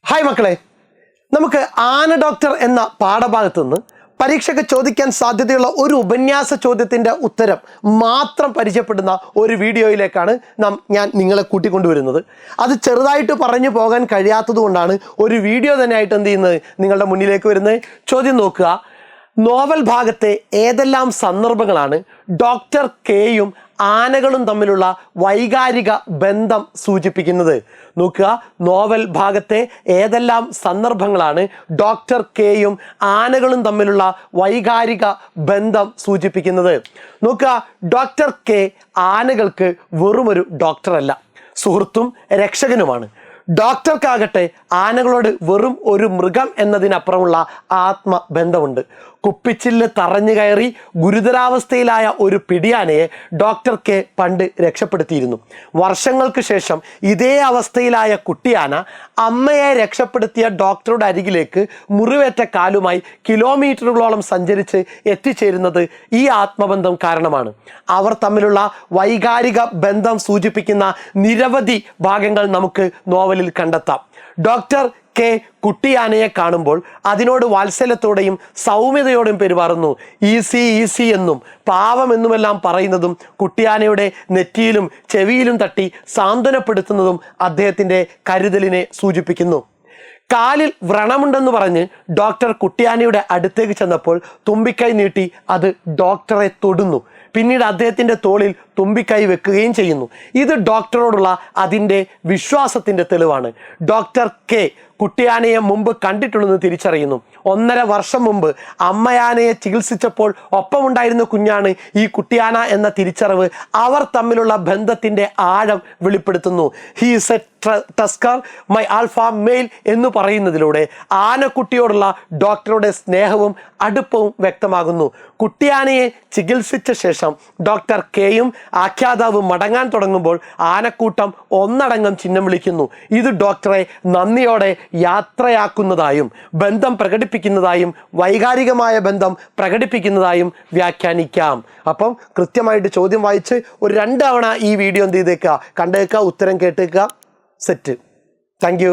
Hi മക്കളെ, നമുക്ക് ആന ഡോക്ടർ എന്ന പാഠഭാഗത്തു നിന്ന് പരീക്ഷയ്ക്ക് ചോദിക്കാൻ സാധ്യതയുള്ള ഒരു ഉപന്യാസ ചോദ്യത്തിൻ്റെ ഉത്തരം മാത്രം പരിചയപ്പെടുന്ന ഒരു വീഡിയോയിലേക്കാണ് ഞാൻ നിങ്ങളെ കൂട്ടിക്കൊണ്ടുവരുന്നത്. അത് ചെറുതായിട്ട് പറഞ്ഞു പോകാൻ കഴിയാത്തത് കൊണ്ടാണ് ഒരു വീഡിയോ തന്നെ ആയിട്ട് എന്ത് ചെയ്യുന്നത് നിങ്ങളുടെ മുന്നിലേക്ക് വരുന്നത്. ചോദ്യം നോക്കുക. നോവൽ ഭാഗത്തെ ഏതെല്ലാം സന്ദർഭങ്ങളാണ് ഡോക്ടർ കെയും ആനകളും തമ്മിലുള്ള വൈകാരിക ബന്ധം സൂചിപ്പിക്കുന്നത്? നോക്കുക, നോവൽ ഭാഗത്തെ ഏതെല്ലാം സന്ദർഭങ്ങളാണ് ഡോക്ടർ കെയും ആനകളും തമ്മിലുള്ള വൈകാരിക ബന്ധം സൂചിപ്പിക്കുന്നത്? നോക്കുക, ഡോക്ടർ കെ ആനകൾക്ക് വെറുമൊരു ഡോക്ടറല്ല, സുഹൃത്തും രക്ഷകനുമാണ്. ഡോക്ടർക്കാകട്ടെ ആനകളോട് വെറും ഒരു മൃഗം എന്നതിനപ്പുറമുള്ള ആത്മബന്ധമുണ്ട്. കുപ്പിച്ചില്ല് തറഞ്ഞു കയറി ഗുരുതരാവസ്ഥയിലായ ഒരു പിടിയാനയെ ഡോക്ടർ കെ പണ്ട് രക്ഷപ്പെടുത്തിയിരുന്നു. വർഷങ്ങൾക്ക് ശേഷം ഇതേ അവസ്ഥയിലായ കുട്ടിയാന അമ്മയെ രക്ഷപ്പെടുത്തിയ ഡോക്ടറുടെ അരികിലേക്ക് മുറിവേറ്റ കാലുമായി കിലോമീറ്ററുകളോളം സഞ്ചരിച്ച് എത്തിച്ചേരുന്നത് ഈ ആത്മബന്ധം കാരണമാണ്. അവർ തമ്മിലുള്ള വൈകാരിക ബന്ധം സൂചിപ്പിക്കുന്ന നിരവധി ഭാഗങ്ങൾ നമുക്ക് നോവലിൽ കണ്ടെത്താം. ഡോക്ടർ കെ കുട്ടിയാനയെ കാണുമ്പോൾ അതിനോട് വാത്സല്യത്തോടെയും സൗമ്യതയോടും പെരുമാറുന്നു. ഈസി ഈസി എന്നും പാവമെന്നുമെല്ലാം പറയുന്നതും കുട്ടിയാനയുടെ നെറ്റിയിലും ചെവിയിലും തട്ടി സാന്ത്വനപ്പെടുത്തുന്നതും അദ്ദേഹത്തിൻ്റെ കരുതലിനെ സൂചിപ്പിക്കുന്നു. കാലിൽ വ്രണമുണ്ടെന്ന് പറഞ്ഞ് ഡോക്ടർ കുട്ടിയാനയുടെ അടുത്തേക്ക് ചെന്നപ്പോൾ തുമ്പിക്കൈ നീട്ടി അത് ഡോക്ടറെ തൊടുന്നു. പിന്നീട് അദ്ദേഹത്തിൻ്റെ തോളിൽ തുമ്പിക്കൈ വെക്കുകയും ചെയ്യുന്നു. ഇത് ഡോക്ടറോടുള്ള അതിൻ്റെ വിശ്വാസത്തിൻ്റെ തെളിവാണ്. ഡോക്ടർ കെ കുട്ടിയാനയെ മുമ്പ് കണ്ടിട്ടുണ്ടെന്ന് തിരിച്ചറിയുന്നു. 1.5 വർഷം മുമ്പ് അമ്മയാനയെ ചികിത്സിച്ചപ്പോൾ ഒപ്പമുണ്ടായിരുന്ന കുഞ്ഞാണ് ഈ കുട്ടിയാന എന്ന തിരിച്ചറിവ് അവർ തമ്മിലുള്ള ബന്ധത്തിൻ്റെ ആഴം വെളിപ്പെടുത്തുന്നു. He is A tusker, my alpha male എന്ന് പറയുന്നതിലൂടെ ആനക്കുട്ടിയോടുള്ള ഡോക്ടറുടെ സ്നേഹവും അടുപ്പവും വ്യക്തമാകുന്നു. കുട്ടിയാനയെ ചികിത്സിച്ച ശേഷം ഡോക്ടർ കെയും ആഖ്യാതാവും മടങ്ങാൻ തുടങ്ങുമ്പോൾ ആനക്കൂട്ടം ഒന്നടങ്കം ചിഹ്നം വിളിക്കുന്നു. ഇത് ഡോക്ടറെ നന്ദിയോടെ യാത്രയാക്കുന്നതായും ബന്ധം പ്രകടിപ്പിക്കുന്നതായും വൈകാരികമായ ബന്ധം പ്രകടിപ്പിക്കുന്നതായും വ്യാഖ്യാനിക്കാം. അപ്പം കൃത്യമായിട്ട് ചോദ്യം വായിച്ച് ഒരു 2 തവണ ഈ വീഡിയോ എന്ത് ചെയ്തേക്കുക, കണ്ടേക്കുക, ഉത്തരം കേട്ടേക്കുക. സെറ്റ്. Thank you.